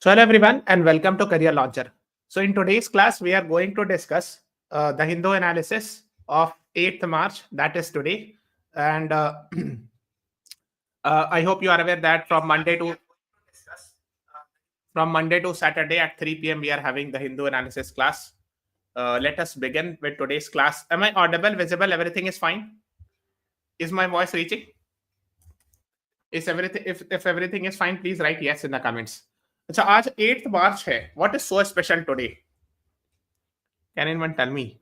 So hello everyone and welcome to Career Launcher. So in today's class, we are going to discuss the Hindu analysis of 8th March, that is today. And I hope you are aware that from Monday to Saturday at 3 p.m. we are having the Hindu analysis class. Let us begin with today's class. Am I audible, visible? Everything is fine? Is my voice reaching? Is everything if everything is fine, please write yes in the comments. अच्छा आज 8th March है. What is so special today? Can anyone tell me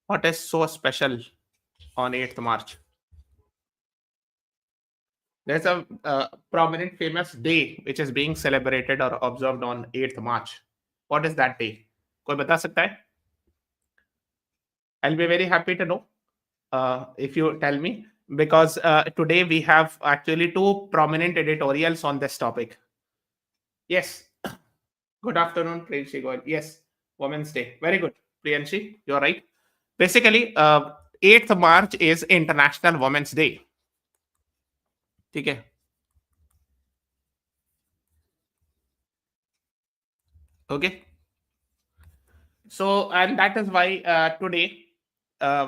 what is so special on 8th March? There's a prominent famous day which is being celebrated or observed on 8th March. What is that day? कोई बता सकता है? I'll be very happy to know if you tell me, because today we have actually two prominent editorials on this topic. Yes. Good afternoon, Priyanshi Goyal. Yes, Women's Day. Very good, Priyanshi. You're right. Basically, 8th March is International Women's Day. ठीक है. Okay. So, and that is why today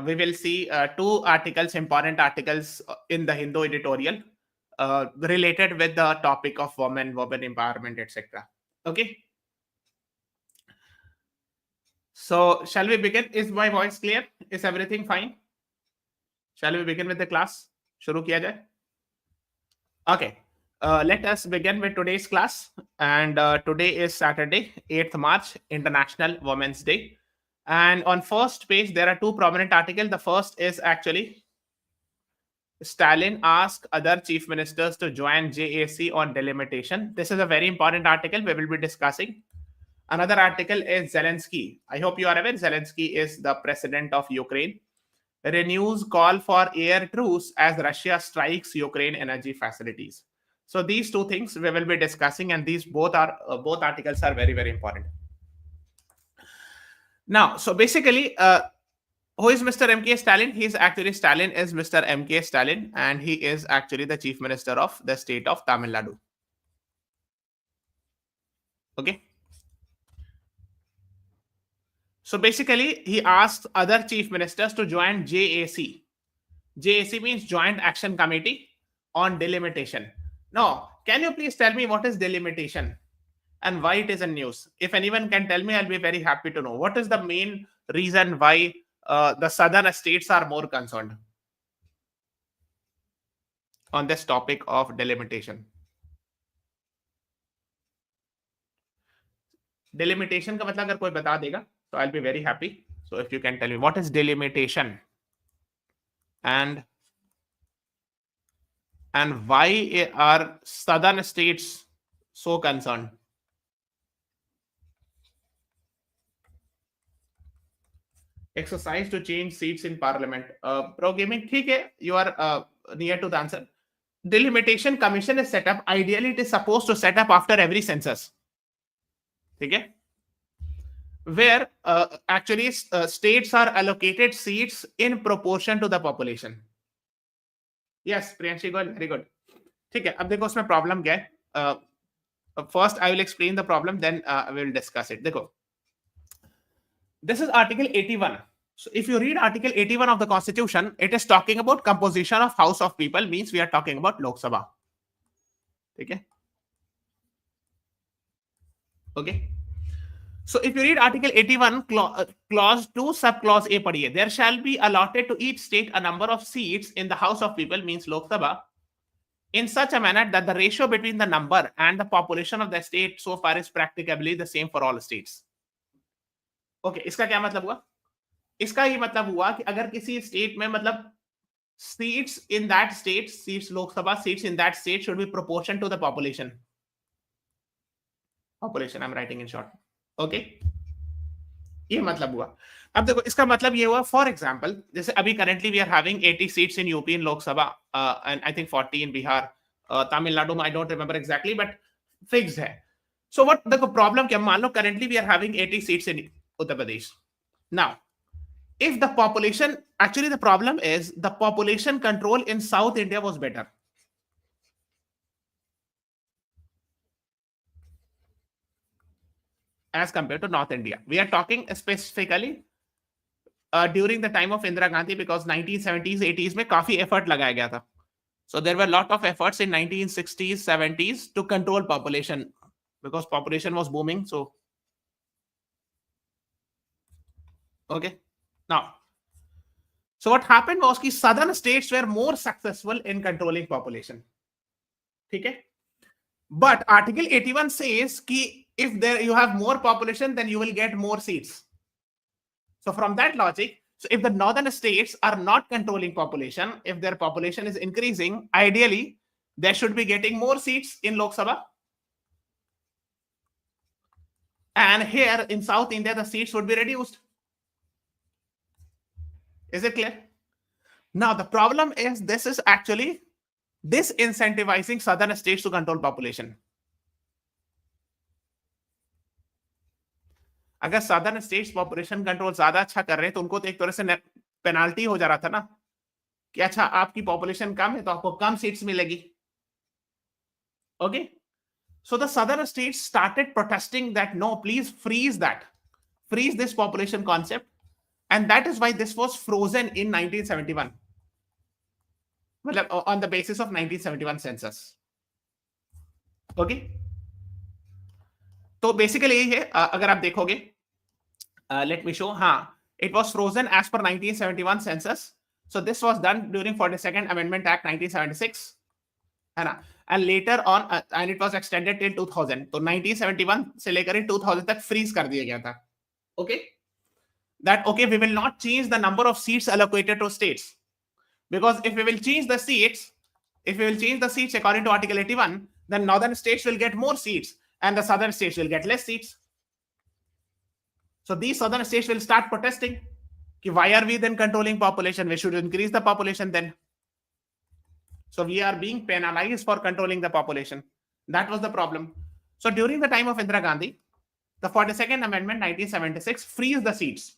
we will see two articles, important articles in the Hindu editorial related with the topic of women empowerment, etc. Okay. So, shall we begin? Is my voice clear? Is everything fine? Shall we begin with the class? शुरू किया जाए? Okay. Let us begin with today's class. And today is Saturday, 8th March, International Women's Day. And on first page, there are two prominent articles. The first is actually Stalin asked other chief ministers to join JAC on delimitation. This is a very important article we will be discussing. Another article is Zelensky. I hope you are aware Zelensky is the president of Ukraine. Renews call for air truce as Russia strikes Ukraine energy facilities. So these two things we will be discussing, and these both articles are very, very important. Now, so basically, who is Mr. M.K. Stalin? Stalin is Mr. M.K. Stalin, and he is actually the chief minister of the state of Tamil Nadu. Okay. So basically, he asked other chief ministers to join JAC. JAC means Joint Action Committee on delimitation. Now, can you please tell me what is delimitation and why it is in news? If anyone can tell me, I'll be very happy to know. What is the main reason why the southern states are more concerned on this topic of delimitation? Delimitation का मतलब अगर कोई बता देगा, so I'll be very happy. So if you can tell me what is delimitation and why are southern states so concerned? Exercise to change seats in parliament. Pro gaming, ठीक है, you are near to the answer. Delimitation commission is set up. Ideally, it is supposed to set up after every census. ठीक है? Where actually states are allocated seats in proportion to the population. Yes, Priyanshi, very good. ठीक है, अब देखो उसमें problem क्या है. First, I will explain the problem, then we will discuss it. देखो, this is Article 81. So if you read Article 81 of the Constitution, it is talking about composition of House of People, means we are talking about Lok Sabha. Okay. Okay. So if you read Article 81, Clause 2, Subclause A padhiye. There shall be allotted to each state a number of seats in the House of People, means Lok Sabha, in such a manner that the ratio between the number and the population of the state so far is practicably the same for all states. Okay, इसका क्या मतलब हुआ? इसका ये मतलब हुआ कि अगर किसी स्टेट में मतलब seats in that state, seats Lok Sabha seats in that state should be proportion to the population. Population, I'm writing in short. Okay, ये मतलब हुआ. अब देखो इसका मतलब ये हुआ, फॉर एग्जाम्पल जैसे अभी currently we are having 80 seats in UP in Lok Sabha and I think 40 in Bihar, Tamil Nadu में I don't remember exactly but fixed है. सो व्हाट देखो प्रॉब्लम क्या, मान लो currently we are having 80 seats in Uttar Pradesh. Now if the population, actually the problem is the population control in South India was better. as compared to North India. We are talking specifically during the time of Indira Gandhi, because 1970s 80s में काफी effort लगाया गया था. So there were a lot of efforts in 1960s 70s to control population, because population was booming. So okay, now, so what happened was कि southern states were more successful in controlling population. ठीक है? But Article 81 says कि if there you have more population, then you will get more seats. So from that logic, so if the northern states are not controlling population, if their population is increasing, ideally they should be getting more seats in Lok Sabha. And here in South India, the seats would be reduced. Is it clear? Now the problem is this is actually disincentivizing southern states to control population. अगर southern states population control ज्यादा अच्छा कर रहे हैं तो उनको तो एक तरह से पेनाल्टी हो जा रहा था ना कि अच्छा आपकी population कम है तो आपको कम seats मिलेगी. Okay, so the southern states started protesting that no, please freeze this population concept, and that is why this was frozen in 1971. On the basis of 1971 census. Okay, तो बेसिकली यही है. अगर आप देखोगे, let me show. It was frozen as per 1971 census. So this was done during 42nd Amendment Act 1976, है ना, and later on and it was extended till 2000. तो 1971 से लेकर 2000 तक freeze कर दिया गया था. Okay, that okay, we will not change the number of seats allocated to states, because if we will change the seats, according to Article 81, then northern states will get more seats and the southern states will get less seats. So these southern states will start protesting. Why are we then controlling population? We should increase the population then. So we are being penalized for controlling the population. That was the problem. So during the time of Indira Gandhi, the 42nd Amendment 1976 frees the seats.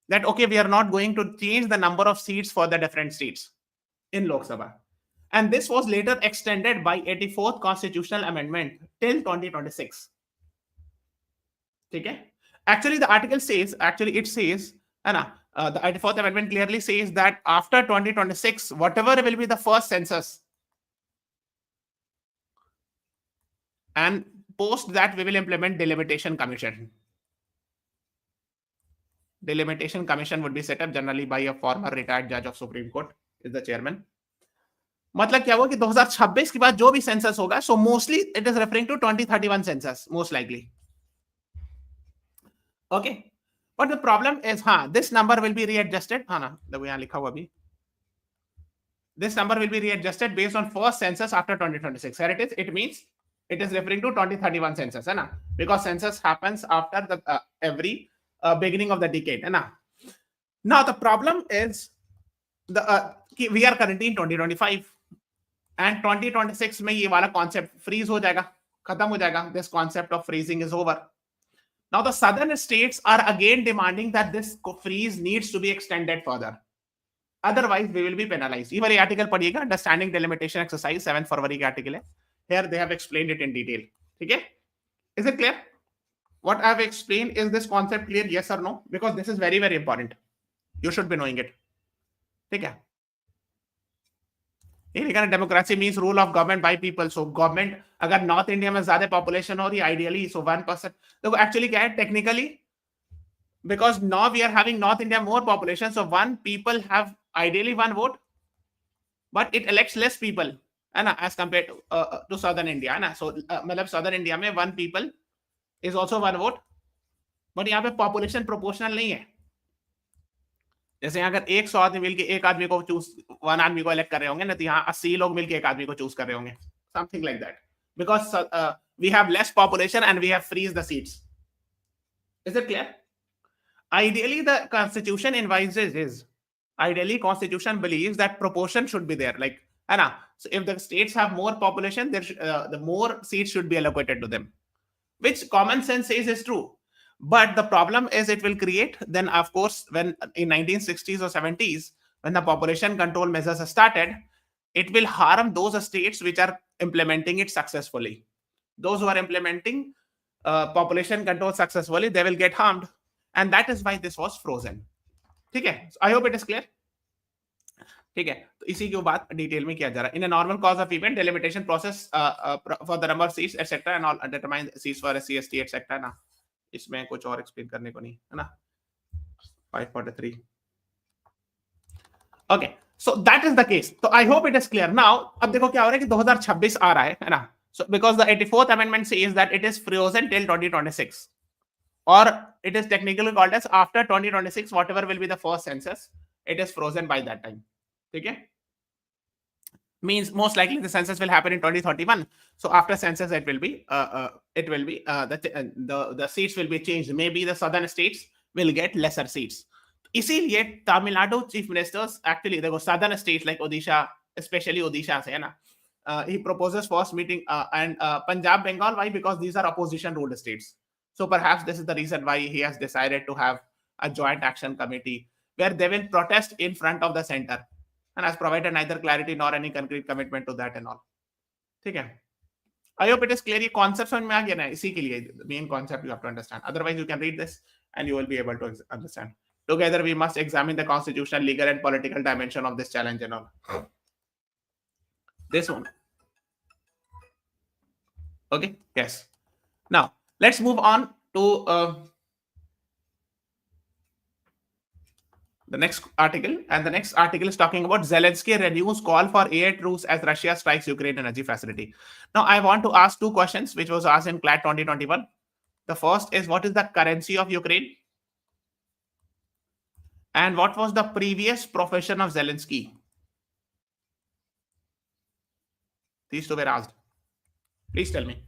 That okay, we are not going to change the number of seats for the different states in Lok Sabha. And this was later extended by 84th Constitutional Amendment till 2026. Okay? Actually, the article says, the 84th Amendment clearly says that after 2026, whatever will be the first census, and post that we will implement delimitation commission. Delimitation commission would be set up generally by a former retired judge of Supreme Court, is the chairman. मतलब क्या हुआ कि 2026 के बाद जो भी census होगा, so mostly it is referring to 2031 census, most likely. Okay, but the problem is, this number will be readjusted. देखो यहाँ लिखा हुआ भी. This number will be readjusted based on first census after 2026. Here it is. It means it is referring to 2031 census, है ना? Because census happens after the every beginning of the decade, है ना? Now the problem is we are currently in 2025 and 2026 में ये वाला concept freeze हो जाएगा, खत्म हो जाएगा. This concept of freezing is over. Now the southern states are again demanding that this freeze needs to be extended further. Otherwise we will be penalized. ये वाली article पढ़िएगा, understanding delimitation exercise 7 फरवरी के article है. Here they have explained it in detail. ठीक है? Is it clear? What I have explained, is this concept clear? Yes or no? Because this is very, very important. You should be knowing it. ठीक है? Democracy means rule of government by people. So government, अगर North India में ज़्यादा population हो रही ideally, so 1%. तो actually क्या है technically? Because now we are having North India more population, so one people have ideally one vote, but it elects less people, है ना, as compared to Southern India, है ना. So मतलब Southern India में one people is also one vote, but यहाँ पे population proportional नहीं है. जैसे अगर 100 आदमी मिलके एक आदमी को चूज, वन आदमी को इलेक्ट कर रहे होंगे ना, तो यहाँ 80 लोग मिलके एक आदमी को चूज कर रहे होंगे, something like that, because we have less population and we have freeze the seats. Is it clear? Ideally the constitution advises, ideally constitution believes that proportion should be there, like, so if the states have more population, there the more seats should be allocated to them, which common sense says is true. But the problem is it will create, then of course, when in 1960s or 70s, when the population control measures are started, it will harm those states which are implementing it successfully. Those who are implementing population control successfully, they will get harmed, and that is why this was frozen. ठीक है, I hope it is clear. ठीक है, तो इसी की बात detail में किया जा रहा है. In a normal course of event delimitation process for the number of seats etcetera and all determine seats for SC ST etcetera ना. इसमें कुछ और एक्सप्लेन करने को नहीं है ना. 543. Okay, so that is the case. तो I hope it is clear now. अब देखो क्या हो रहा है कि 2026 आ रहा है ना. So because the 84th amendment says that it is frozen till 2026, or it is technically called as after 2026, whatever will be the first census, it is frozen by that time. Okay, means most likely the census will happen in 2031. So after census it will be the seats will be changed. Maybe the southern states will get lesser seats. इसीलिए Tamil Nadu chief ministers actually देखो southern states like Odisha, especially Odisha से है ना, he proposes first meeting and Punjab, Bengal. Why? Because these are opposition ruled states. So perhaps this is the reason why he has decided to have a joint action committee where they will protest in front of the center, and has provided neither clarity nor any concrete commitment to that and all. ठीक है, I hope it is clear. ये concept समझ में आ गया ना. इसी के लिए main concept you have to understand. Otherwise you can read this and you will be able to understand. Together we must examine the constitutional, legal and political dimension of this challenge and all. This one. Okay, yes. Now let's move on to the next article, and the next article is talking about Zelensky renews call for air truce as Russia strikes Ukraine energy facility. Now I want to ask two questions which was asked in CLAT 2021. The first is, what is the currency of Ukraine, and what was the previous profession of Zelensky? These two were asked. Please tell me,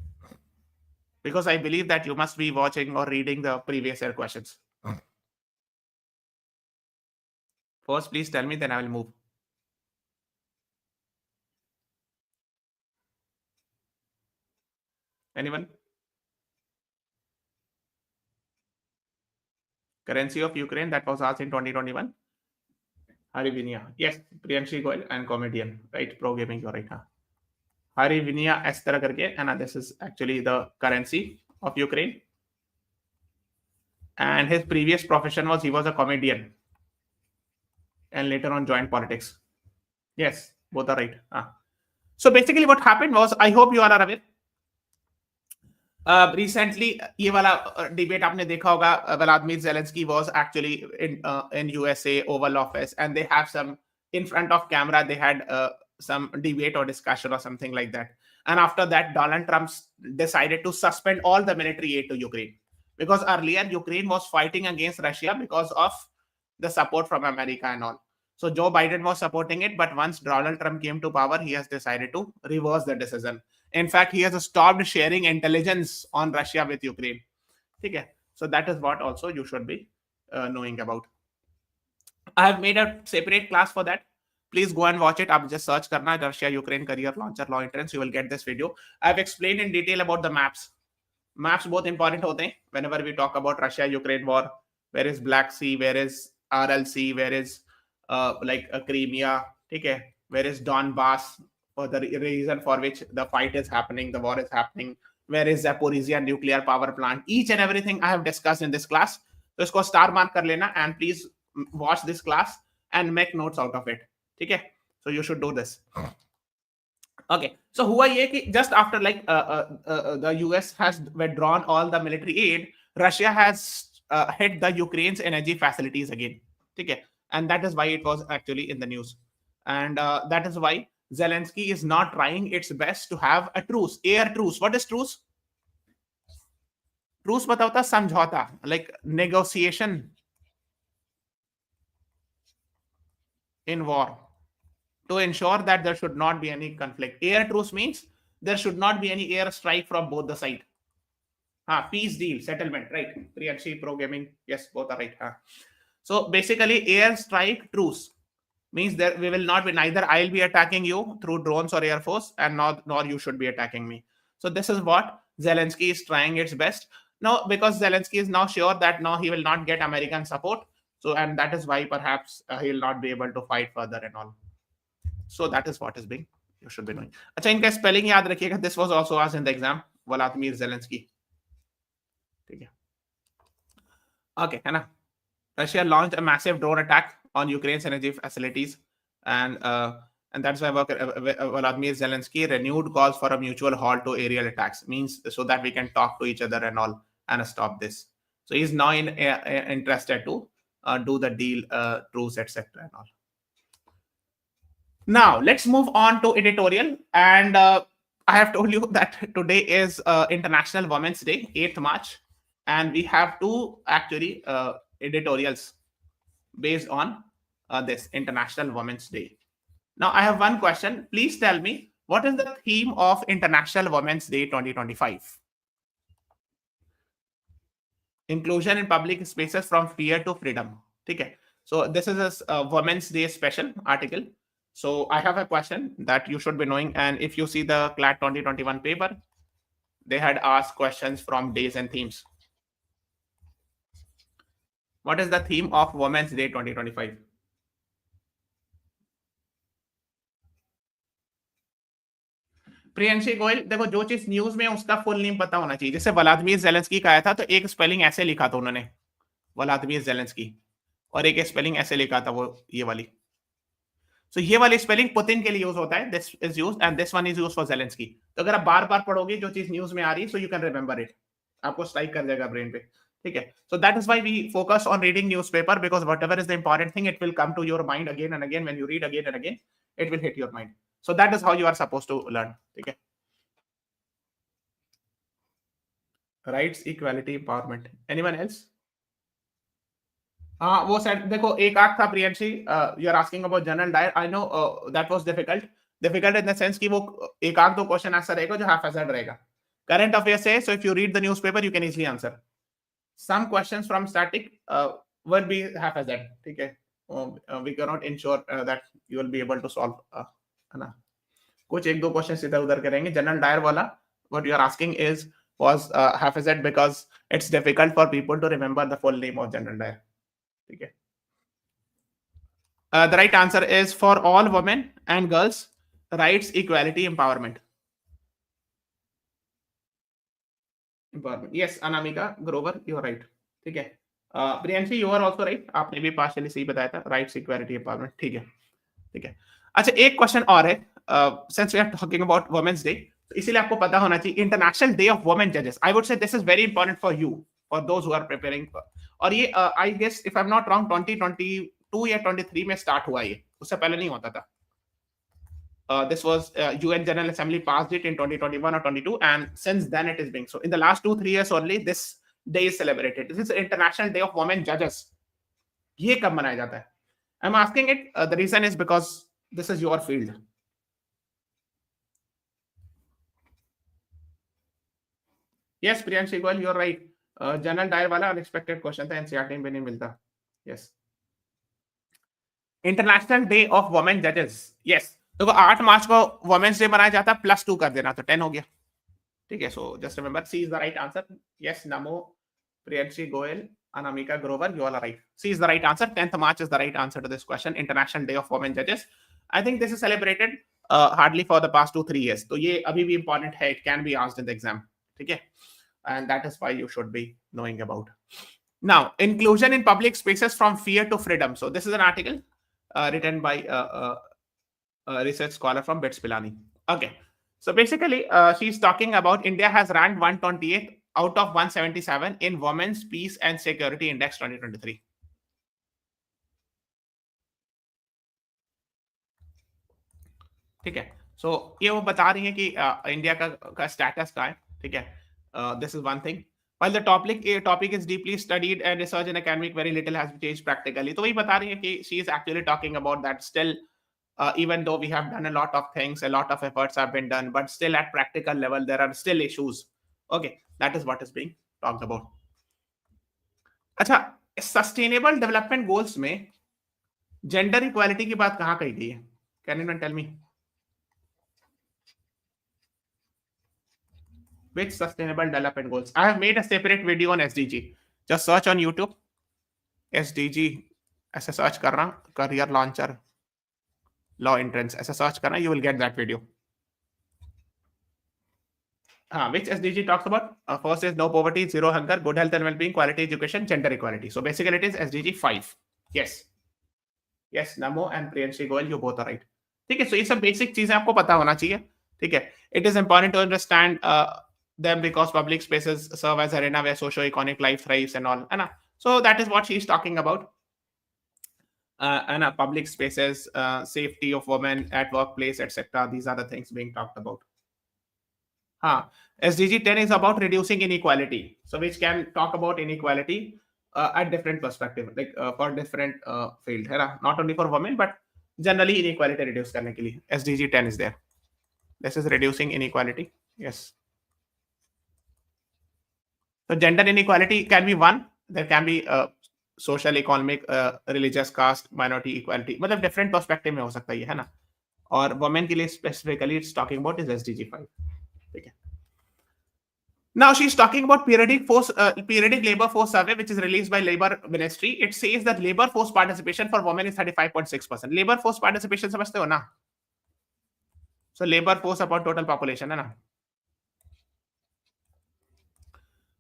because I believe that you must be watching or reading the previous year questions. First, please tell me, then I will move. Anyone? Currency of Ukraine, that was asked in 2021. Harivinia. Yes, Priyanshi Goyal and comedian, right? Pro gaming, you're right. Harivinia इस तरह करके, and this is actually the currency of Ukraine. And his previous profession was, he was a comedian and later on joined politics. Yes, both are right. So basically what happened was, I hope you all are aware, recently ये वाला debate आपने देखा होगा. Vladimir Zelensky was actually in USA Oval Office, and they have some, in front of camera they had some debate or discussion or something like that. And after that, Donald Trump decided to suspend all the military aid to Ukraine, because earlier Ukraine was fighting against Russia because of the support from America and all. So Joe Biden was supporting it, but once Donald Trump came to power, he has decided to reverse the decision. In fact, he has stopped sharing intelligence on Russia with Ukraine. Okay, so that is what also you should be knowing about. I have made a separate class for that. Please go and watch it. Ab just search karna Russia Ukraine career launcher law entrance. You will get this video. I have explained in detail about the maps. Maps both important hote hain whenever we talk about Russia Ukraine war. Where is Black Sea? Where is RLC? Where is like Crimea? Okay, where is Donbass? For the reason for which the fight is happening, the war is happening. Where is Zaporizhia nuclear power plant? Each and everything I have discussed in this class. So isko star mark kar lena, and please watch this class and make notes out of it. Okay, so you should do this. Okay, so हुआ ये कि just after like the US has withdrawn all the military aid, Russia has hit the Ukraine's energy facilities again. Okay, and that is why it was actually in the news, and that is why Zelensky is not trying its best to have a truce, air truce. What is truce? Truce मतलब होता समझौता, like negotiation in war, to ensure that there should not be any conflict. Air truce means there should not be any air strike from both the side. Peace deal, settlement, right? Priyanshi, pro gaming, yes, both are right. So basically, air strike truce means that we will not be, neither I'll be attacking you through drones or air force, and nor you should be attacking me. So this is what Zelensky is trying its best now, because Zelensky is now sure that now he will not get American support. So, and that is why perhaps he will not be able to fight further and all. So that is what is being, you should be knowing. अच्छा, इनका spelling याद रखिएगा. This was also asked in the exam. Vladimir Zelensky. Okay, है ना? Russia launched a massive drone attack on Ukraine's energy facilities, and that's why Vladimir Zelensky renewed calls for a mutual halt to aerial attacks. Means so that we can talk to each other and all and stop this. So he's now interested to do the deal, truce, etc. and all. Now let's move on to editorial, and I have told you that today is International Women's Day, 8th March, and we have two actually editorials based on this International Women's Day. Now, I have one question. Please tell me, what is the theme of International Women's Day 2025? Inclusion in public spaces from fear to freedom. Okay. So this is a Women's Day special article. So I have a question that you should be knowing. And if you see the CLAT 2021 paper, they had asked questions from days and themes. What is the theme of Women's Day 2025? Priyanshi Goyal, देखो जो चीज news में उसका full name पता होना चाहिए। जैसे Vladimir Zelensky का आया था तो एक स्पेलिंग ऐसे लिखा था उन्होंने, व्लादिमीर जेलेंस्की, और एक स्पेलिंग ऐसे लिखा था वो ये वाली। सो ये वाली स्पेलिंग पुतिन के लिए यूज होता है, this is used and this one is used for Zelensky. तो अगर आप बार-बार पढ़ोगे जो चीज न्यूज में आ रही है, so you can remember it, आपको स्ट्राइक कर जाएगा ब्रेन पे, ठीक है? So that is why we focus on reading newspaper, because whatever is the important thing it will come to your mind again and again when you read again and again, it will hit your mind. So that is how you are supposed to learn, ठीक है? Rights, equality, empowerment. Anyone else? हाँ, वो set देखो एक आंख था Priyanshi, you are asking about General Dyer. I know that was difficult, difficult in the sense कि वो एक आंख तो क्वेश्चन आंसर रहेगा जो हाफ आंसर रहेगा। करंट अफेयर्स है, so if you read the newspaper you can easily answer. Some questions from static will be haphazard, ठीक है? We cannot ensure that you will be able to solve, है ना? कुछ एक दो question इधर उधर के रहेंगे। जनरल डायर वाला what you are asking is was haphazard because it's difficult for people to remember the full name of general Dyer, ठीक है? The right answer is for all women and girls, rights, equality, empowerment. Empowerment. Yes, Anamika Grover, you are right. ठीक है? Priyanshi, you are also right. आपने भी partially सही बताया था. Rights, equality, empowerment. ठीक है, ठीक है. अच्छा, एक क्वेश्चन और है. Since we are talking about Women's Day, तो इसीलिए आपको पता होना चाहिए International Day of Women Judges. I would say this is very important for you, for those who are preparing. और ये I guess if I'm not wrong 2022 या 23 में स्टार्ट हुआ ये, उससे पहले नहीं होता था. This was UN General Assembly passed it in 2021 or 22, and since then it is being so. In the last 2-3 years only, this day is celebrated. This is International Day of Women Judges. ये कब मनाया जाता है? I'm asking it. The reason is because this is your field. Yes, Priyanshi Goel, you're right. General Dyer वाला unexpected question था, NCERT में नहीं मिलता. Yes. International day of women जजेस, यस। देखो 8 मार्च को वुमेन्स डे मनाया जाता है, +2 कर देना तो 10 हो गया, ठीक है? So just remember C is the right answer. Yes, Namo, Priyanshi Goyal, Anamika Grover, you all are right. C is the right answer. 10th March is the right answer to this question, international day of women जजेस। I think this is celebrated hardly for the past 2-3 years, तो ये अभी भी important है, it can be asked in the exam, ठीक है? And that is why you should be knowing about. Now, inclusion in public spaces from fear to freedom. So this is an article written by a research scholar from BITS Pilani. Okay, so basically she's talking about India has ranked 128th out of 177 in Women's Peace and Security Index 2023. ठीक है, so ये वो बता रही है कि India का status का है, ठीक है? This is one thing. While the topic is deeply studied and research in academic, very little has changed practically. तो वही बता रही है कि she is actually talking about that still, even though we have done a lot of things, a lot of efforts have been done, but still at practical level there are still issues. Okay, that is what is being talked about. अच्छा, sustainable development goals में gender equality की बात कहाँ कही गई है? Can you tell me? Which sustainable development goals? I have made a separate video on SDG. Just search on YouTube SDG, ऐसे search करना, career launcher, law entrance, ऐसे सर्च करना, you will get that video. which SDG talks about? First is no poverty, zero hunger, good health and well-being, quality education, gender equality. So basically it is SDG 5. Yes. Yes, Namo and Priyanshi Goel, you both are right. ठीक है, so ये सब basic चीजें आपको पता होना चाहिए. ठीक है, it is important to understand them because public spaces serve as arena where socio-economic life thrives and all, है ना? So that is what she is talking about. And public spaces, safety of women at workplace, etc. These are the things being talked about. SDG 10 is about reducing inequality. So which can talk about inequality at different perspective, like for different field, है ना? Not only for women, but generally inequality reduce करने के लिए SDG 10 is there. This is reducing inequality. Yes. So gender inequality can be one. There can be social, economic, religious, caste, minority equality. मतलब different perspective में हो सकता है ये, है ना? और women के लिए specifically it's talking about is SDG 5. ठीक है. Now she's talking about periodic labor force survey, which is released by Labor Ministry. It says that labor force participation for women is 35.6%. Labor force participation समझते हो ना? So labor force upon total population है ना?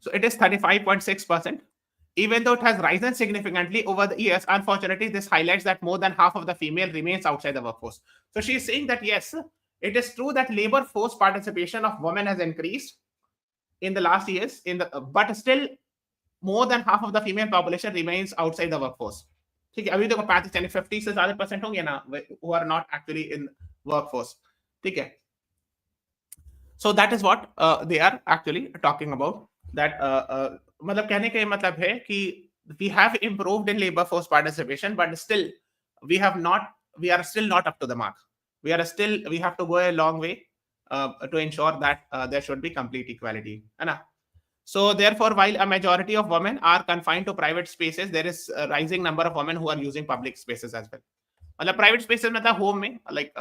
So it is 35.6%. Even though it has risen significantly over the years, unfortunately, this highlights that more than half of the female remains outside the workforce. So she is saying that yes, it is true that labor force participation of women has increased in the last years, but still more than half of the female population remains outside the workforce. ठीक है, अभी देखो 50 से ज्यादा % होंगे ना who are not actually in workforce. ठीक है. So that is what they are actually talking about. That मतलब कहने का मतलब है कि we have improved in labor force participation, but still we are still not up to the mark. We have to go a long way to ensure that there should be complete equality. है ना? So therefore, while a majority of women are confined to private spaces, there is a rising number of women who are using public spaces as well. मतलब private spaces मतलब home में, like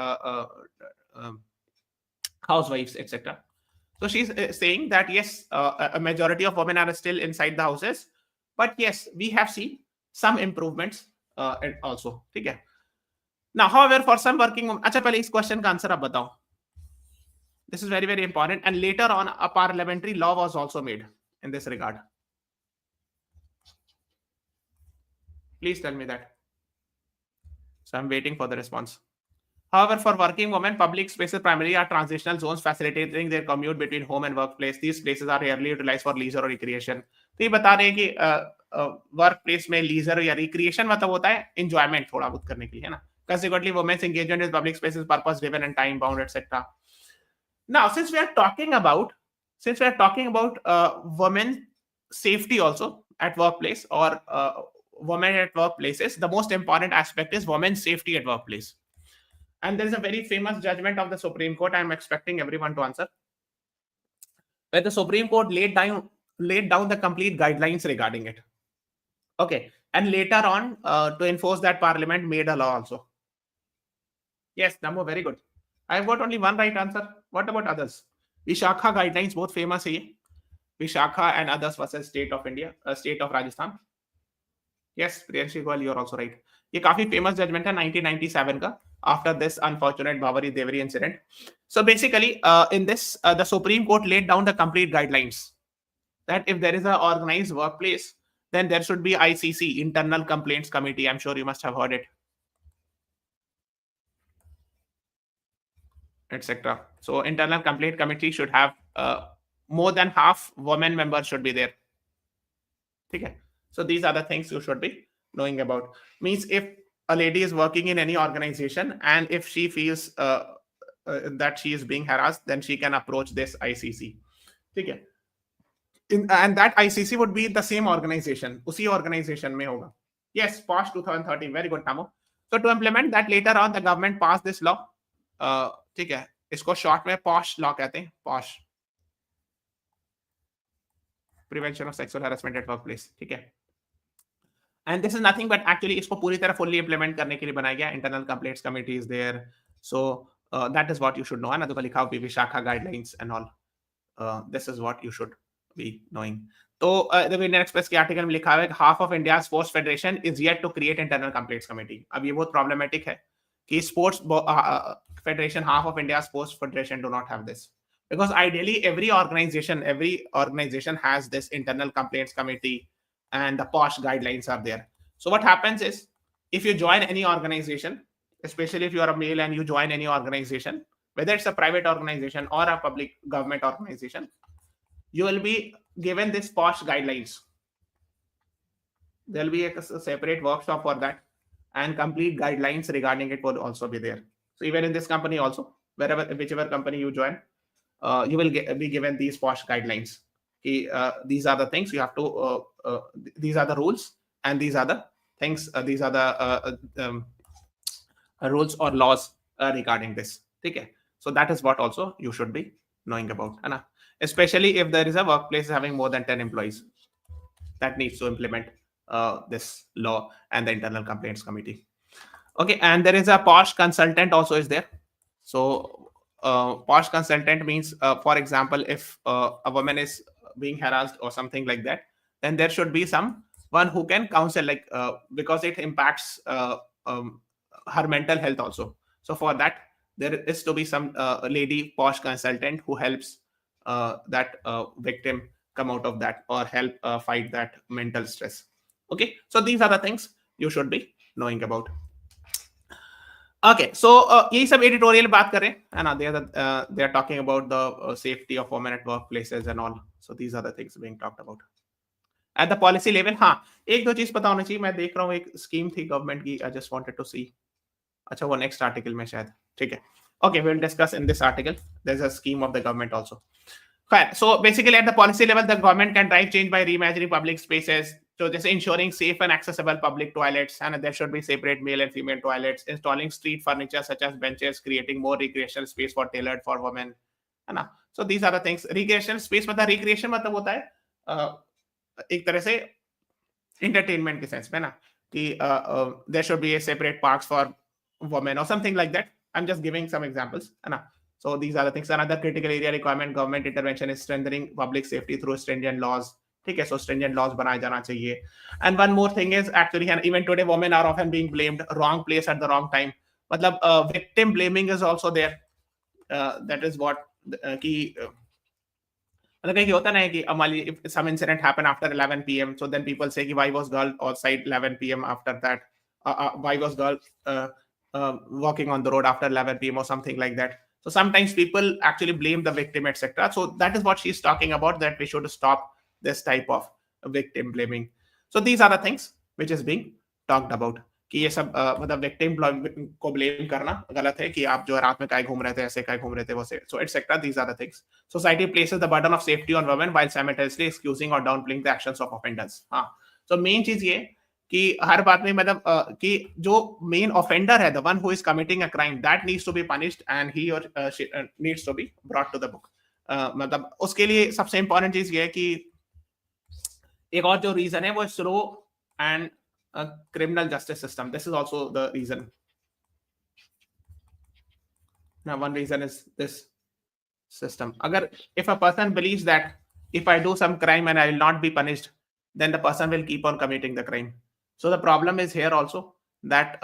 housewives, etc. So she's saying that yes, a majority of women are still inside the houses, but yes, we have seen some improvements also. ठीक है. Now, however, for some working women, अच्छा पहले इस question का answer आप बताओ. This is very, very important. And later on, a parliamentary law was also made in this regard. Please tell me that. So I'm waiting for the response. However, for working women, public spaces primarily are transitional zones facilitating their commute between home and workplace. These places are rarely utilized for leisure or recreation. तो ये बता रहे हैं कि work place में leisure या recreation मतलब होता है एंजॉयमेंट थोड़ा बहुत करने के लिए, है ना? Consequently, women's engagement in public spaces purpose driven and time bound, etc. Now, since we are talking about women safety also at workplace or women at workplaces, the most important aspect is women's safety at workplace. And there is a very famous judgment of the Supreme Court. I am expecting everyone to answer. Where the Supreme Court laid down the complete guidelines regarding it. Okay, and later on, to enforce that, Parliament made a law also. Yes, Namo, very good. I've got only one right answer. What about others? Vishakha guidelines, both famous है. Vishakha and others versus state of India, state of Rajasthan. Yes, Priyanshi Goel, you're also right. ये काफी famous judgment है 1997 का after this unfortunate Bhabari Devari incident. So basically, in this, the Supreme Court laid down the complete guidelines that if there is an organized workplace, then there should be ICC, Internal Complaints Committee. I'm sure you must have heard it, etc. So Internal Complaint Committee should have more than half women members should be there. Okay. So these are the things you should be knowing about. Means if a lady is working in any organization and if she feels that she is being harassed, then she can approach this ICC. Okay. And that ICC would be the same organization. उसी organization में होगा. Yes, POSH 2013. Very good, Tamo. So to implement that, later on the government passed this law. ठीक है, इसको short में POSH law कहते हैं. POSH, Prevention of Sexual Harassment at Workplace. ठीक है. And this is nothing but actually इसको पूरी तरह fully implement करने के लिए बनाया गया. Internal Complaints Committee is there. So that is what you should know. है ना? तो लिखा हुआ Vishakha guidelines and all. This is what you should be knowing. तो the Indian Express के आर्टिकल में लिखा है half of India's sports federation is yet to create internal complaints committee. अब ये बहुत problematic है कि sports federation, half of India's sports federation do not have this. because ideally every organization has this internal complaints committee, and the posh guidelines are there. So what happens is, if you join any organization, especially if you are a male and you join any organization, whether it's a private organization or a public government organization, you will be given this posh guidelines. There'll be a separate workshop for that, and complete guidelines regarding it will also be there. So even in this company also, whichever company you join, you will be given these posh guidelines. These are the things you have to, these are the rules, and these are the things, these are the rules or laws regarding this. Okay, so that is what also you should be knowing about, especially if there is a workplace having more than 10 employees that needs to implement this law and the internal complaints committee. Okay, and there is a posh consultant also is there. So posh consultant means, for example, if a woman is being harassed or something like that, then there should be someone who can counsel, like, because it impacts her mental health also. So for that, there is to be some lady posh consultant who helps that victim come out of that, or help fight that mental stress. Okay, so these are the things you should be knowing about. Okay, so यही सब editorial बात कर रहे हैं, है ना? They are talking about the safety of women at workplaces and all. So these are the things being talked about. At the policy level, हाँ, एक दो चीज पता होना चाहिए. मैं देख रहा हूँ एक स्कीम थी गवर्नमेंट की. I just wanted to see. अच्छा, वो next article में शायद. ठीक है. Okay, we'll discuss in this article. There's a scheme of the government also. Fine. So basically, at the policy level, the government can drive change by reimagining public spaces. So just ensuring safe and accessible public toilets, and there should be separate male and female toilets. Installing street furniture such as benches, creating more recreational space for tailored for women. है ना? So these are the things. Recreational space मतलब recreation मतलब होता है एक तरह से entertainment के sense में ना, कि there should be a separate parks for women or something like that. I'm just giving some examples, है ना? So these are the things. Another critical area requirement, government intervention is strengthening public safety through stringent laws. ठीक है, so stringent laws बनाया जाना चाहिए. And one more thing is, actually, even today women are often being blamed, wrong place at the wrong time. मतलब victim blaming is also there. That is what कि मतलब कहीं होता ना है कि मान लीजिए if some incident happened after 11 p.m. so then people say कि why was girl outside 11 p.m. after that, why was girl walking on the road after 11 p.m. or something like that. So sometimes people actually blame the victim, etc. So that is what she's talking about, that we should stop this type of victim blaming. So these are the things which is being talked about, कि ये सब मतलब victim को blame करना गलत है, कि आप जो रात में काय घूम रहे थे, ऐसे काय घूम रहे थे, वैसे. So etc. These are the things. Society places the burden of safety on women while simultaneously excusing or downplaying the actions of offenders. हाँ, so main चीज ये कि हर बात में मतलब कि जो मेन ऑफेंडर है, the one who is committing a crime, that needs to be punished and he और needs to be brought to the book. मतलब उसके लिए सबसे इंपॉर्टेंट चीज ये है कि एक और जो रीजन है वो slow and criminal justice system. This is also the reason. Now one reason is this system. अगर if a person believes that if I do some crime and I will not be punished, then the person will keep on committing the crime. So the problem is here also that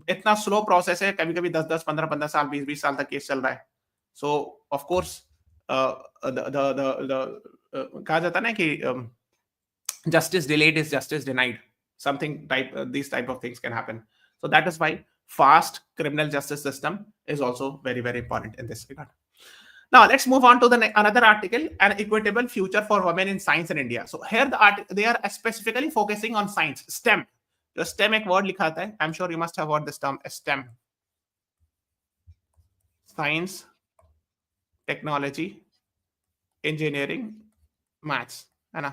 इतना slow process है, कभी-कभी 10-10, 15-15 साल, 20-20 साल तक case चल रहा है. So of course कहा जाता है ना कि justice delayed is justice denied. Something type these type of things can happen. So that is why fast criminal justice system is also very, very important in this regard. Now let's move on to the another article, an equitable future for women in science in India. So here they are specifically focusing on science, STEM. जो STEM एक word लिखा था, I'm sure you must have heard this term, STEM. Science, technology, engineering, maths, है ना?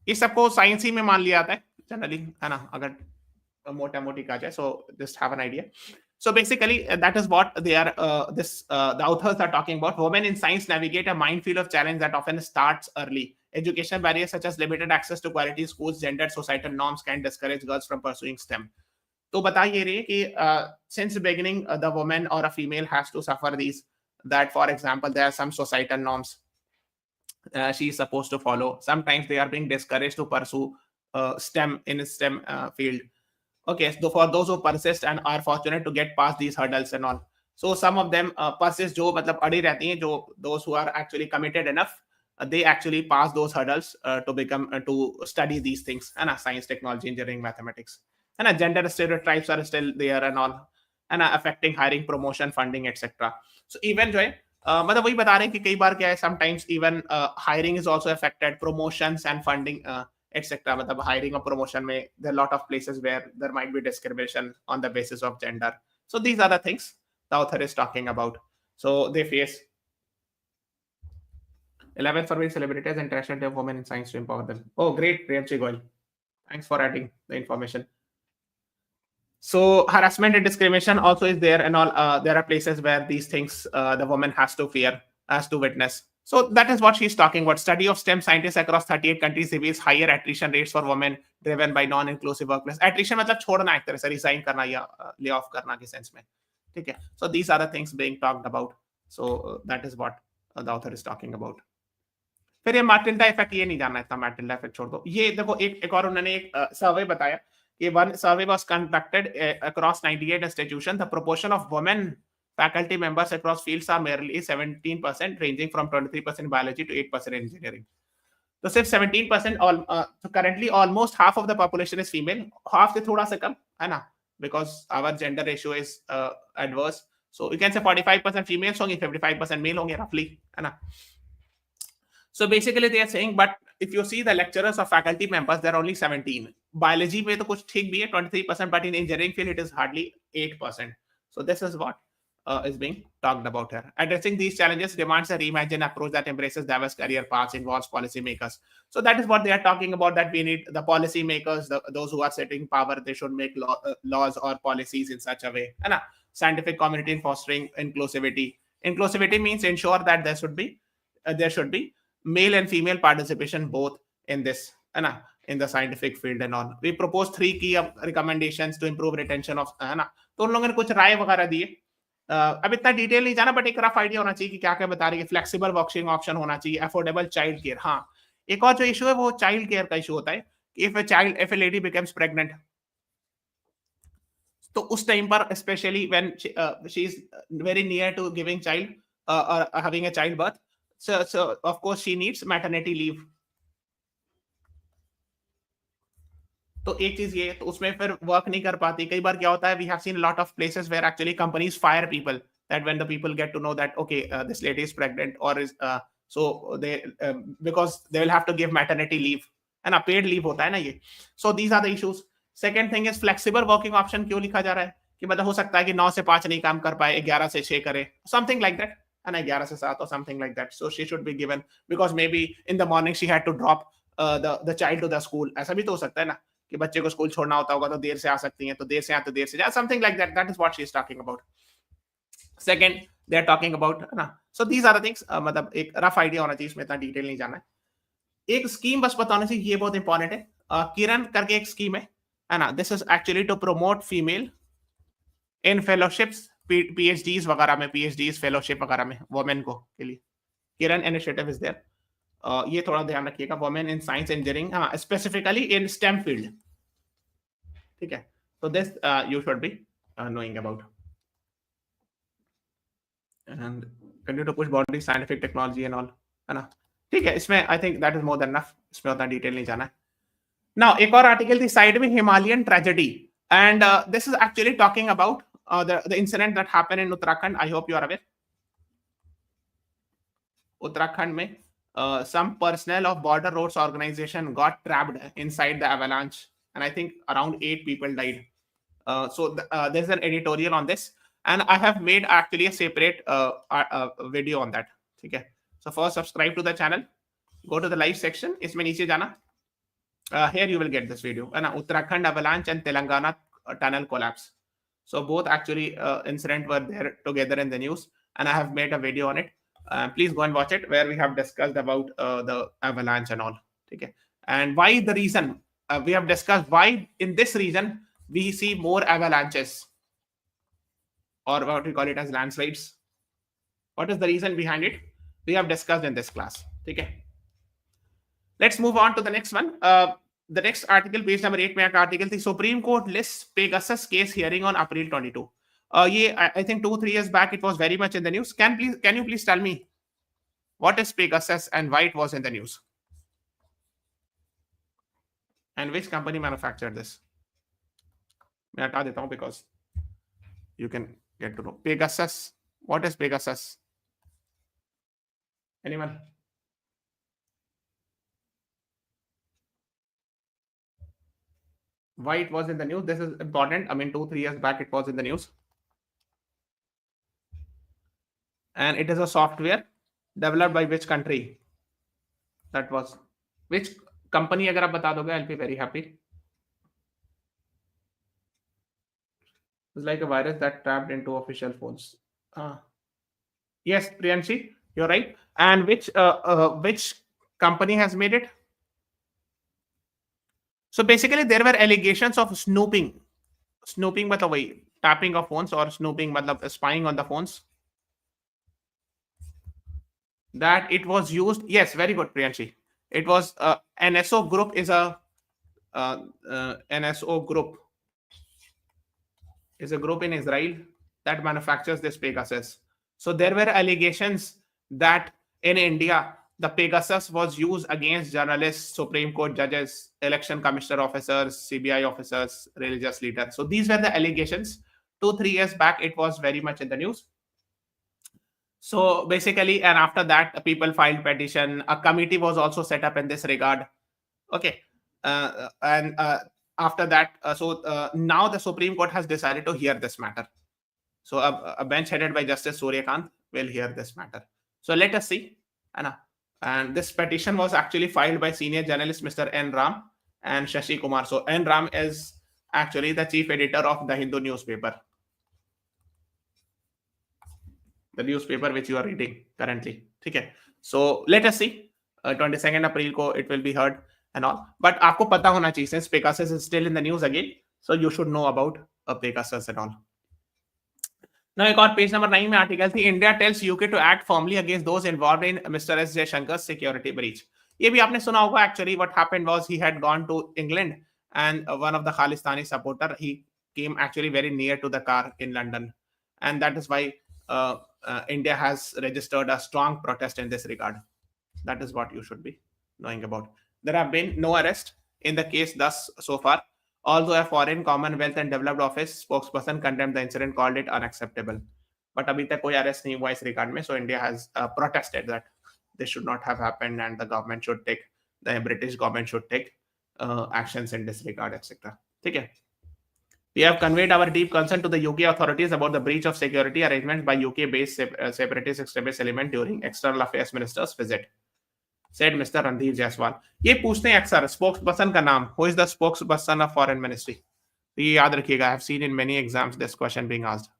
इस सबको science ही में मान लिया जाता है जनरली, है ना? अगर मोटा मोटी कहा जाए, so just have an idea. So basically, that is what they are. The authors are talking about. Women in science navigate a minefield of challenge that often starts early. Educational barriers such as limited access to quality schools, gendered societal norms can discourage girls from pursuing STEM. तो बता ये रही है कि since the beginning, the woman or a female has to suffer these. That, for example, there are some societal norms she is supposed to follow. Sometimes they are being discouraged to pursue STEM in STEM field. Okay, so for those who persist and are fortunate to get past these hurdles and all, So some of them persist, जो मतलब अड़ी रहती हैं, जो those who are actually committed enough, they actually pass those hurdles to become to study these things, है ना, science, technology, engineering, mathematics, है ना. Gender stereotypes are still there and all, है ना, affecting hiring, promotion, funding, etc. So even जो है मतलब वही बता रहे हैं कि कई बार क्या है, sometimes even hiring is also affected, promotions and funding etc. मतलब hiring और promotion में there are a lot of places where there might be discrimination on the basis of gender. So these are the things the author is talking about. So they face 11th February celebrated as International Day of Women in Science to empower them. Oh, great, Priyanshi Goyal. Thanks for adding the information. So harassment and discrimination also is there, and all. There are places where these things the woman has to fear, has to witness. So that is what she's talking about. Study of STEM scientists across 38 countries reveals higher attrition rates for women driven by non-inclusive workplace. Attrition मतलब छोड़ना एक तरह से, resign करना या lay off करना के sense में, ठीक है. So these are the things being talked about. So that is what the author is talking about. फिर ये मैटिल्डा इफेक्ट, ये नहीं जानना इतना, मैटिल्डा इफेक्ट छोड़ दो. ये देखो एक और उन्होंने एक सर्वे बताया कि one survey was conducted across 98 institutions. The proportion of women faculty members across fields are merely 17%, ranging from 23% biology to 8% engineering. तो सिर्फ 17%, so currently almost half of the population is female. Half से थोड़ा सा कम है ना, because our gender ratio is adverse. So you can say 45% females होंगे, 55% male होंगे roughly, है ना. So basically they are saying, but if you see the lecturers or faculty members, they're only 17. Biology में तो कुछ ठीक भी है 23%, but in engineering field it is hardly 8%. So this is what is being talked about here. Addressing these challenges demands a reimagined approach that embraces diverse career paths, involves policymakers. So that is what they are talking about, that we need the policymakers, those who are setting power, they should make laws or policies in such a way. And scientific community in fostering inclusivity. Inclusivity means ensure that there should be male and female participation both in this, in the scientific field and all. We propose 3 key recommendations to improve retention of, है ना. तो उन लोगों ने कुछ राय वगैरह दिए. अब इतना डिटेल नहीं जाना, बट एक रफ आइडिया होना चाहिए कि क्या क्या बता रही है. फ्लेक्सिबल वर्किंग ऑप्शन होना चाहिए, अफोर्डेबल चाइल्ड केयर. हाँ, एक और जो इशू है वो चाइल्ड केयर का इशू होता है. If a lady becomes pregnant, तो उस टाइम पर specially when she is very near to giving child और having a child birth, so of course she needs maternity leave. तो एक चीज ये, तो उसमें फिर वर्क नहीं कर पाती. कई बार क्या होता है, we have seen a lot of places where actually companies fire people, that when the people get to know that okay this lady is pregnant or is so they because they will have to give maternity leave, है ना, paid leave होता है ना ये. So these are the issues. Second thing is flexible working option. क्यों लिखा जा रहा है कि मतलब हो सकता है कि 9 से 5 नहीं काम कर पाए, 11 से 6 करे, something like that, and 11 से 7 or something like that. So she should be given, because maybe in the morning she had to drop the child to the school. ऐसा भी तो हो सकता है ना कि बच्चे को स्कूल छोड़ना होता होगा, तो देर से आ सकती हैं, तो देर से आ तो देर से जा, something like that. That is what she is talking about. Second, they are talking about, है ना. So these are the things. मतलब एक रफ आइडिया होना चाहिए, इसमें इतना डिटेल नहीं जाना है. एक स्कीम बस बताने से, ये बहुत इंपॉर्टेंट है. किरण करके एक स्कीम है ना. This is actually to promote female in fellowships, PhDs वगैरह में, पीएचडीज फेलोशिप वगैरह में वुमेन को के लिए. किरण इनिशिएटिव इज देयर. ये थोड़ा ध्यान रखिएगा. वुमेन इन साइंस इंजीनियरिंग, हाँ, स्पेसिफिकली इन स्टेम फील्ड, ठीक है. तो this you should be knowing about. And continue to push boundaries, scientific technology and all, है ना. ठीक है, इसमें I think that is more than enough. इसमें उतना डिटेल नहीं जाना है. नाउ एक और आर्टिकल थी, साइड में Himalayan tragedy, and this is actually talking about the incident that happened in Uttarakhand. I hope you are aware. Uttarakhand mein some personnel of Border Roads organization got trapped inside the avalanche, and I think around 8 people died. So there's an editorial on this, and I have made actually a separate video on that. ठीक है. So first subscribe to the channel, go to the live section. इसमें नीचे जाना. Here you will get this video. Uttarakhand avalanche and Telangana tunnel collapse. So both actually incident were there together in the news, and I have made a video on it. Please go and watch it, where we have discussed about the avalanche and all. Okay, and why the reason we have discussed why in this region we see more avalanches, or what we call it as landslides. What is the reason behind it? We have discussed in this class. Okay, let's move on to the next one. The next article, page number 8 में एक article थी, supreme court list Pegasus case hearing on April 22. I think 2-3 years back it was very much in the news. Can you please tell me what is Pegasus and why it was in the news? And which company manufactured this? मैं हटा देता हूं because you can get to know. Pegasus. What is Pegasus? Anyone? Why it was in the news? This is important. I mean, 2-3 years back it was in the news. And it is a software developed by which country? That was which company? अगर आप बता दोगे, I'll be very happy. It's like a virus that tapped into official phones. Yes, Priyanshi, you're right. And which company has made it? So basically, there were allegations of snooping. Snooping मतलब वही tapping of phones or snooping मतलब spying on the phones. That it was used. Yes, very good, Priyanshi. It was NSO Group is a NSO Group is a group in Israel that manufactures this Pegasus. So there were allegations that in India, the Pegasus was used against journalists, Supreme Court judges, election commissioner officers, CBI officers, religious leaders. So these were the allegations. 2-3 years back, it was very much in the news. So basically, and after that, people filed petition. A committee was also set up in this regard. Okay. And after that, now the Supreme Court has decided to hear this matter. So a bench headed by Justice Suryakant will hear this matter. So let us see. And this petition was actually filed by senior journalist Mr. N. Ram and Shashi Kumar. So N. Ram is actually the chief editor of the Hindu newspaper. The newspaper which you are reading currently. Okay. So let us see. 22nd April ko it will be heard and all. But आपको पता होना चाहिए since Pegasus is still in the news again. So you should know about Pegasus and all. Now, एक और page number 9 में article थी India tells UK to act formally against those involved in mister S Jaishankar security breach. ये भी आपने सुना होगा. Actually what happened was he had gone to England and one of the Khalistani supporter he came actually very near to the car in London, and that is why India has registered a strong protest in this regard. That is what you should be knowing about. There have been no arrest in the case thus so far. Although a foreign Commonwealth and Developed Office spokesperson condemned the incident, called it unacceptable. But अभी तक कोई arrest नहीं हुआ इस regard में. So India has protested that this should not have happened and the government should take, the British government should take actions in this regard, etc. ठीक है. We have conveyed our deep concern to the UK authorities about the breach of security arrangements by UK-based separatist extremist element during External Affairs Minister's visit, said Mr. Randhir Jaiswal. ये पूछते हैं अक्सर spokesperson का नाम. Who is the spokesperson of Foreign Ministry? ये याद रखिएगा. I have seen in many exams this question being asked.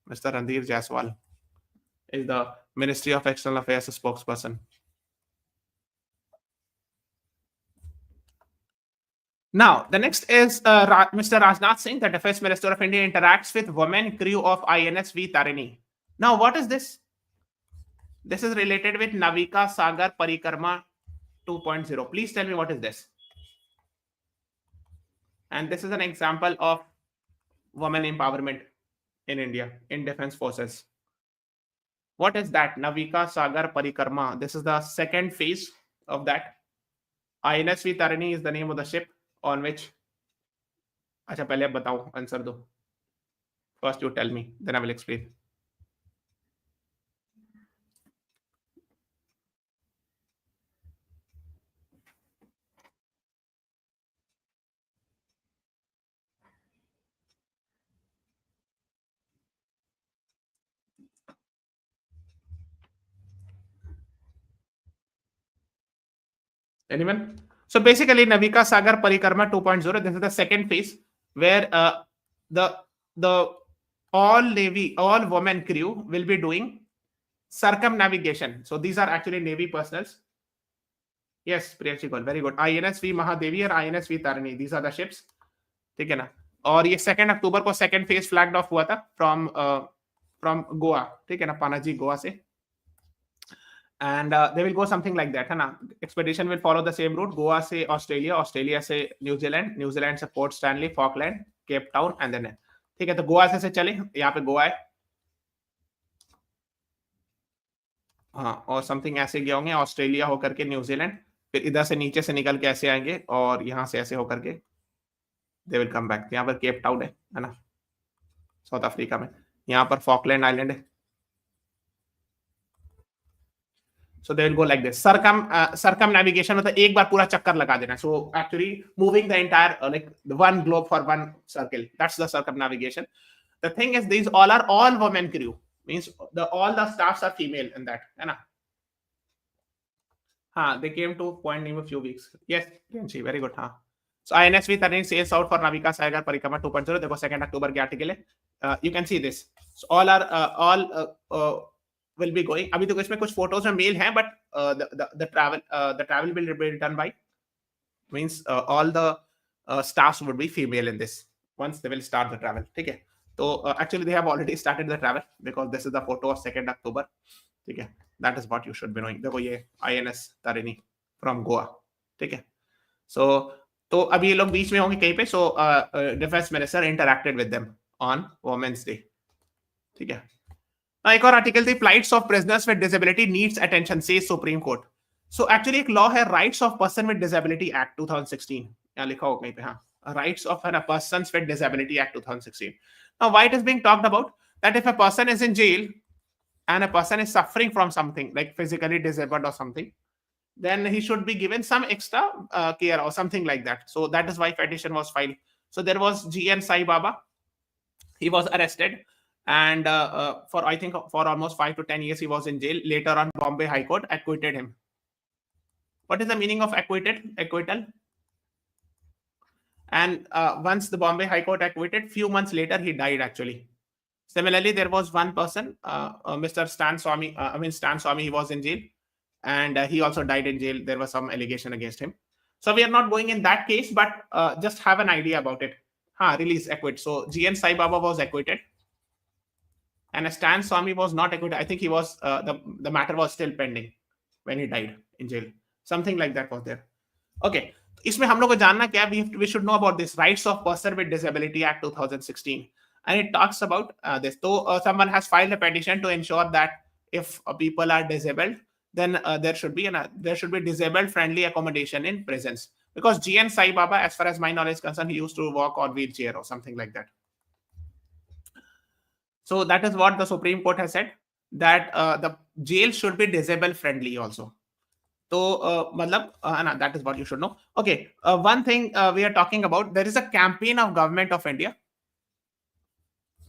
Mr. Randhir Jaiswal is the Ministry of External Affairs spokesperson. Now, the next is Mr. Rajnath Singh, the Defense Minister of India, interacts with women crew of INS V Tarini. Now, what is this? This is related with Navika Sagar Parikrama 2.0. Please tell me what is this? And this is an example of women empowerment in India, in defense forces. What is that? Navika Sagar Parikrama. This is the second phase of that. INS V Tarini is the name of the ship on which. अच्छा पहले आप बताओ, answer दो. First you tell me, then I will explain. Anyone? So basically, Navika Sagar Parikrama 2.0. This is the second phase where the all Navy, all women crew will be doing circumnavigation. So these are actually Navy personals. Yes, Priyanshi, very good. INS V Mahadevi और INS V Tarini. These are the ships. ठीक है ना. और ये 2 अक्टूबर को second phase flagged of हुआ था from Goa. ठीक है ना, पानाजी गोवा से. And they will go something like that, है ना. Expedition will follow the same route. Goa से ऑस्ट्रेलिया, ऑस्ट्रेलिया से न्यूजीलैंड, न्यूजीलैंड से port Stanley, Falkland, Cape Town, and then ठीक है, तो गोवा से चले, यहाँ पे गोवा है, हाँ, और समथिंग ऐसे गए होंगे, ऑस्ट्रेलिया होकर के न्यूजीलैंड, फिर इधर से नीचे से निकल के ऐसे आएंगे और यहाँ से ऐसे होकर के दे विल कम बैक। यहाँ पर केप टाउन है ना, साउथ अफ्रीका में, यहाँ पर फॉकलैंड आइलैंड है। So they will go like this. Circumnavigation मतलब एक बार पूरा चक्कर लगा देना. So actually moving the entire like the one globe for one circle. That's the circumnavigation. The thing is, these all are all women crew. Means all the staffs are female in that, है ना? हाँ, they came to point in a few weeks. Yes, Priyanshi, very good. हाँ. So INSV Tarini sails out for Navika Sagar Parikrama 2.0. देखो 2 October के article है. You can see this. So all are will be going. अभी तो इसमें कुछ photos में male हैं, but the travel will be done by, means all the staffs would be female in this once they will start the travel. ठीक है. तो actually they have already started the travel because this is the photo of 2 October. ठीक है. That is what you should be knowing. देखो ये INS Tarini from Goa. ठीक है. So तो अभी ये लोग बीच में होंगे कहीं पे. So defence minister interacted with them on women's day. ठीक है. एक और आर्टिकल थी, flights of prisoners with disability needs attention से सुप्रीम कोर्ट. सो एक्चुअली एक लॉ है, rights of person with disability act 2016. यहाँ लिखा होगा कहीं पे, हाँ, rights of persons with disability act 2016. Now why it is being talked about that if a person is in jail and a person is suffering from something like physically disabled or something, then he should be given some extra care or something like that. So that is why petition was filed. So there was GN Sai Baba. He was arrested and for I think for almost 5 to 10 years he was in jail. Later on Bombay High Court acquitted him. What is the meaning of acquittal? And once the Bombay High Court acquitted, few months later he died actually. Similarly, there was one person, Mr. Stan Swamy. Stan Swamy, he was in jail, and he also died in jail. There was some allegation against him. So we are not going in that case, but just have an idea about it. Release, acquit. So GN Sai Baba was acquitted, and Stan Swamy was not acquitted. I think he was the matter was still pending when he died in jail. Something like that was there. Okay. इसमें हम लोग को जानना क्या, we should know about this Rights of Person with Disability Act 2016. And it talks about this. So someone has filed a petition to ensure that if people are disabled, then there should be disabled friendly accommodation in prisons. Because GN Sai Baba, as far as my knowledge is concerned, he used to walk on wheelchair or something like that. So that is what the Supreme Court has said, that the jail should be disabled friendly also. So that is what you should know. Okay, one thing we are talking about, there is a campaign of Government of India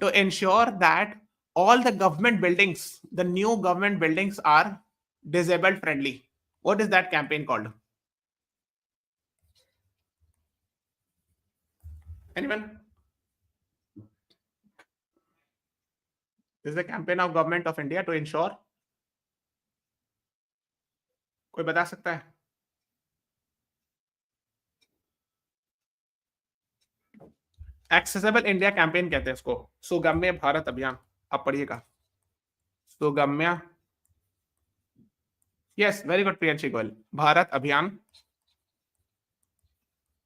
to ensure that all the government buildings, the new government buildings, are disabled friendly. What is that campaign called? Anyone? This is the campaign of Government of India to ensure. कोई बता सकता है? Accessible India campaign कहते हैं इसको. सुगम्य भारत अभियान. आप पढ़िएगा. सुगम्य. Yes, very good, Priyanshi Goel. Bharat Abhiyan.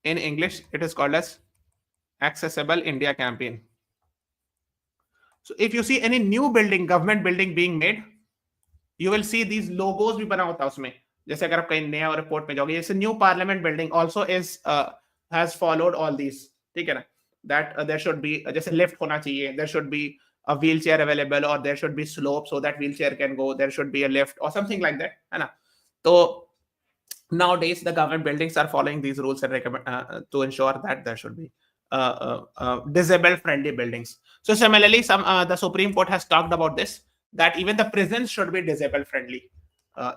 In English, it is called as Accessible India Campaign. So if you see any new building, government building being made, you will see these logos भी बना होता है उसमें. जैसे अगर आप कहीं नया रिपोर्ट में जाओगे, जैसे new parliament building also is has followed all these. ठीक है ना? That there should be जैसे लिफ्ट होना चाहिए, there should be a wheelchair available, or there should be slope so that wheelchair can go, there should be a lift or something like that, है ना? So nowadays the government buildings are following these rules and recommend to ensure that there should be disabled friendly buildings. So similarly, the Supreme Court has talked about this, that even the prisons should be disabled friendly.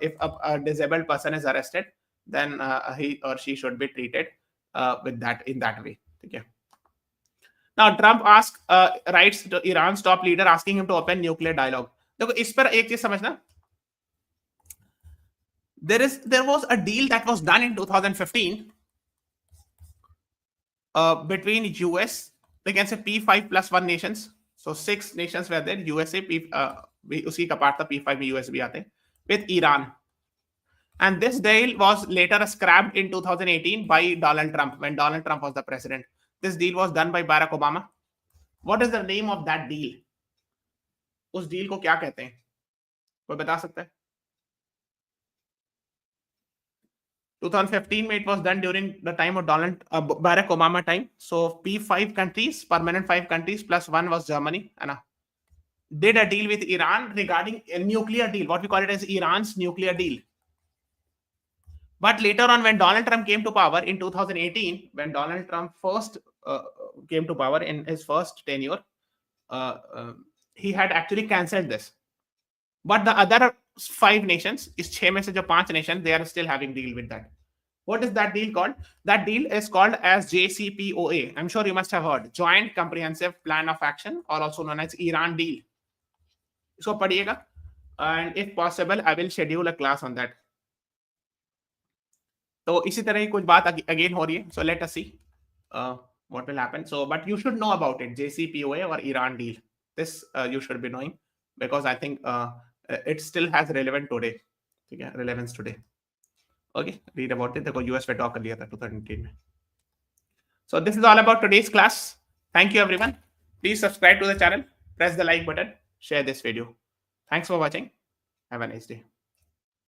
If a disabled person is arrested, then he or she should be treated with that in that way. Okay. Now Trump asked writes to Iran's top leader asking him to open nuclear dialogue. देखो इस पर एक चीज समझना. There was a deal that was done in 2015 between US, they can say P5+1 nations. So 6 nations were there. USA, usi ka part tha, P5 में US भी आते हैं, with Iran. And this deal was later scrapped in 2018 by Donald Trump, when Donald Trump was the president. This deal was done by Barack Obama. What is the name of that deal? उस deal को क्या कहते हैं? कोई बता सकता है? 2015 में it was done during the time of Barack Obama time. So P5 countries, permanent 5 countries plus 1 was Germany, है ना? Did a deal with Iran regarding a nuclear deal, what we call it as Iran's nuclear deal. But later on, when Donald Trump came to power in 2018, when Donald Trump first came to power in his first tenure, he had actually cancelled this. But the other 5 nations, is 6 में से जो 5 nations, they are still having deal with that. What is that deal called? That deal is called as JCPOA. I'm sure you must have heard. Joint Comprehensive Plan of Action, or also known as Iran deal. इसको पढ़िएगा. And if possible, I will schedule a class on that. तो इसी तरह की कुछ बात again हो रही है. So let us see what will happen. So, but you should know about it, JCPOA or Iran deal. This you should be knowing, because I think it still has relevance today. Relevance today. Okay, read about it. देखो US पे talk कर लिया था 2018 में. So this is all about today's class. Thank you everyone. Please subscribe to the channel, press the like button, share this video. Thanks for watching. Have a nice day.